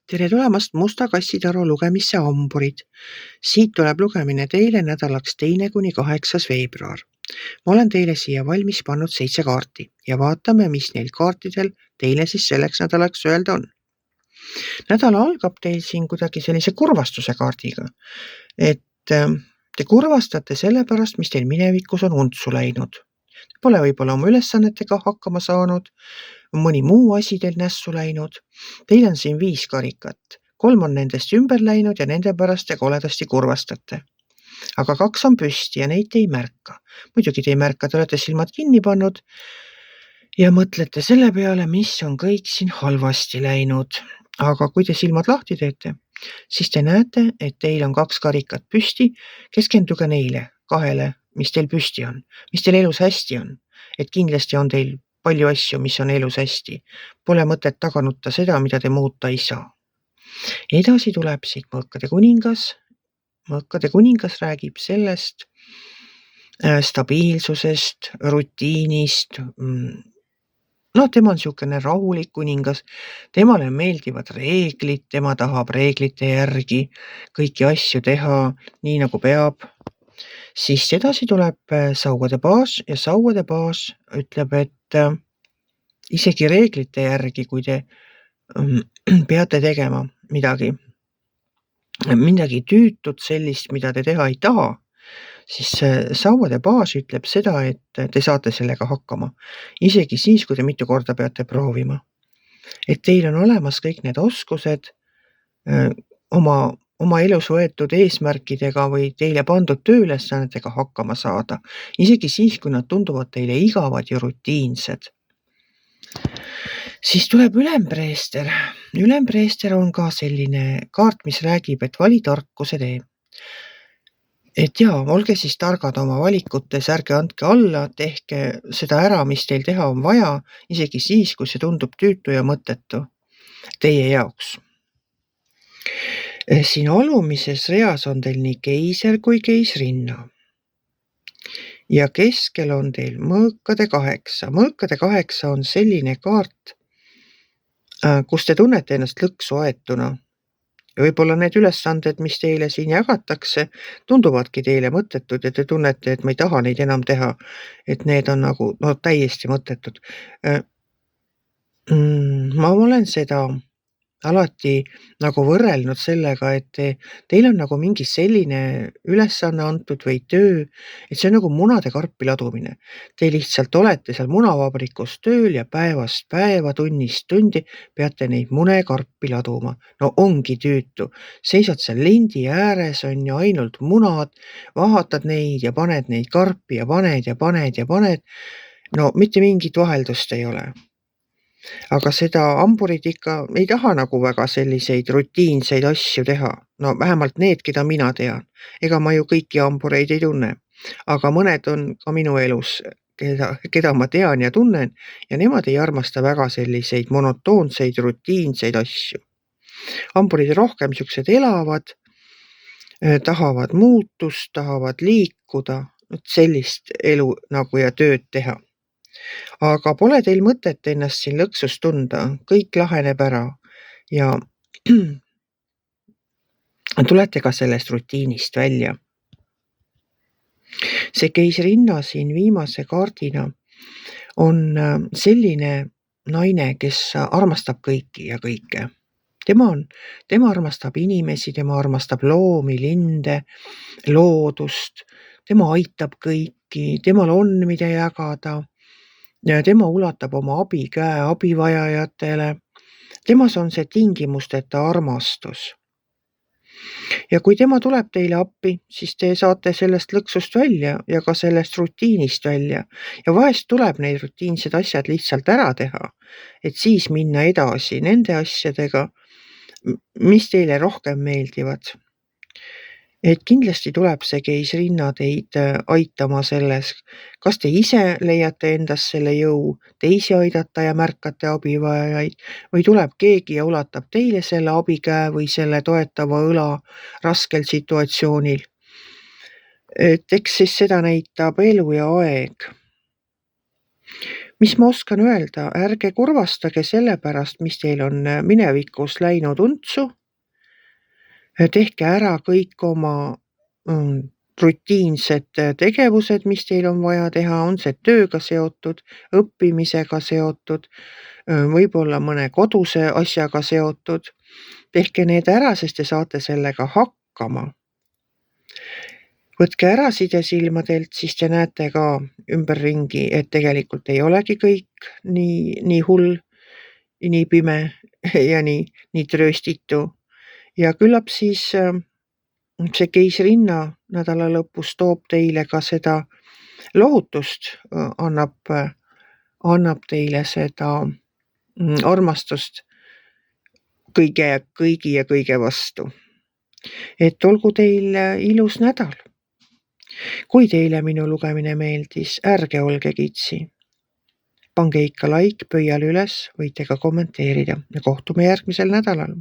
Tere tulemast Musta kassitaru lugemisse hamburid. Siit tuleb lugemine teile nädalaks 2.–8. veebruar. Ma olen teile siia valmis pannud 7 kaarti ja vaatame, mis neil kaartidel teile siis selleks nädalaks öelda on. Nädal algab teil siin kuidagi sellise kurvastuse kaardiga, et te kurvastate selle pärast, mis teil minevikus on untsu läinud. Pole võib-olla oma ülesannetega hakkama saanud, mõni muu asi teil nässu läinud. Teil on siin 5 karikat. 3 on nendest ümber läinud ja nende pärast te koledasti kurvastate. Aga 2 on püsti ja neid te ei märka. Muidugi te ei märka, te olete silmad kinni pannud ja mõtlete selle peale, mis on kõik siin halvasti läinud. Aga kui te silmad lahti teete, siis te näete, et teil on 2 karikat püsti. Keskenduge neile 2, mis teil püsti on, mis teil elus hästi on. Et kindlasti on teil palju asju, mis on elus hästi. Pole mõtet taga nutta seda, mida te muuta ei saa. Edasi tuleb siit Mõõkade kuningas. Mõõkade kuningas räägib sellest stabiilsusest, rutiinist. Tema on siukene rahulik kuningas. Temale meeldivad reeglid, tema tahab reeglite järgi kõiki asju teha nii nagu peab. Siis edasi tuleb sauade baas ja sauade baas ütleb, et isegi reeglite järgi, kui te peate tegema midagi tüütut sellist, mida te teha ei taha, siis sauade baas ütleb seda, et te saate sellega hakkama. Isegi siis, kui te mitu korda peate proovima. Et teil on olemas kõik need oskused oma elus võetud eesmärkidega või teile pandud tööülesannetega hakkama saada. Isegi siis, kui nad tunduvad teile igavad ja rutiinsed. Siis tuleb ülempreester. Ülempreester on ka selline kaart, mis räägib, et vali tarkuse tee. Et jaa, olge siis targad oma valikutes, ärge andke alla, tehke seda ära, mis teil teha on vaja, isegi siis, kui see tundub tüütu ja mõttetu teie jaoks. Siin alumises reas on teil nii keiser kui keisrinna. Ja keskel on teil Mõõkade 8. Mõõkade 8 on selline kaart, kus te tunnete ennast lõksu aetuna. Ja võib-olla need ülesanded, mis teile siin jagatakse, tunduvadki teile mõttetud ja te tunnete, et ma ei taha neid enam teha. Et need on nagu täiesti mõttetud. Ma olen seda alati nagu võrrelnud sellega, et teil on nagu mingi selline ülesanne antud või töö, et see on nagu munade karpi ladumine. Te lihtsalt olete seal munavabrikus tööl ja päevast päeva, tunnist tundi peate neid munekarpi laduma. No ongi tüütu. Seisad seal lindi ääres, on ju ainult munad, vahatad neid ja paned neid karpi ja paned ja paned ja paned. No mitte mingit vaheldust ei ole. Aga seda hamburid ikka ei taha nagu väga selliseid rutiinseid asju teha. No vähemalt need, keda mina tean. Ega ma ju kõiki hambureid ei tunne. Aga mõned on ka minu elus, keda ma tean ja tunnen ja nemad ei armasta väga selliseid monotoonseid, rutiinseid asju. Hamburid rohkem siuksed elavad, tahavad muutust, tahavad liikuda, sellist elu nagu ja tööd teha. Aga pole teil mõtet ennast siin lõksus tunda, kõik laheneb ära ja tulete ka sellest rutiinist välja. See keisrinna siin viimase kaardina on selline naine, kes armastab kõiki ja kõike. Tema armastab inimesi, tema armastab loomi, linde, loodust, tema aitab kõiki, temal on mida jagada. Ja tema ulatab oma abikäe abivajajatele. Temas on see tingimusteta armastus. Ja kui tema tuleb teile appi, siis te saate sellest lõksust välja ja ka sellest rutiinist välja. Ja vahest tuleb neid rutiinsed asjad lihtsalt ära teha, et siis minna edasi nende asjadega, mis teile rohkem meeldivad. Et kindlasti tuleb see keisrinna teid aitama selles, kas te ise leiate endas selle jõu, teisi aidata ja märkate abivajajaid või tuleb keegi ja ulatab teile selle abikäe või selle toetava õla raskel situatsioonil. Et eks siis seda näitab elu ja aeg. Mis ma oskan öelda, ärge kurvastage selle pärast, mis teil on minevikus läinud untsu. Tehke ära kõik oma rutiinsed tegevused, mis teil on vaja teha, on see tööga seotud, õppimisega seotud, võib-olla mõne koduse asjaga seotud. Tehke need ära, sest te saate sellega hakkama. Võtke ära sidesilmadelt, siis te näete ka ümberringi, et tegelikult ei olegi kõik nii hull, nii pime ja nii trööstitu. Ja küllap siis see keisrinna nädala lõpus toob teile ka seda lohutust, annab teile seda armastust kõigi ja kõige vastu. Et olgu teil ilus nädal. Kui teile minu lugemine meeldis, ärge olge kitsi. Pange ikka like pöial üles, võite ka kommenteerida ja kohtume järgmisel nädalal.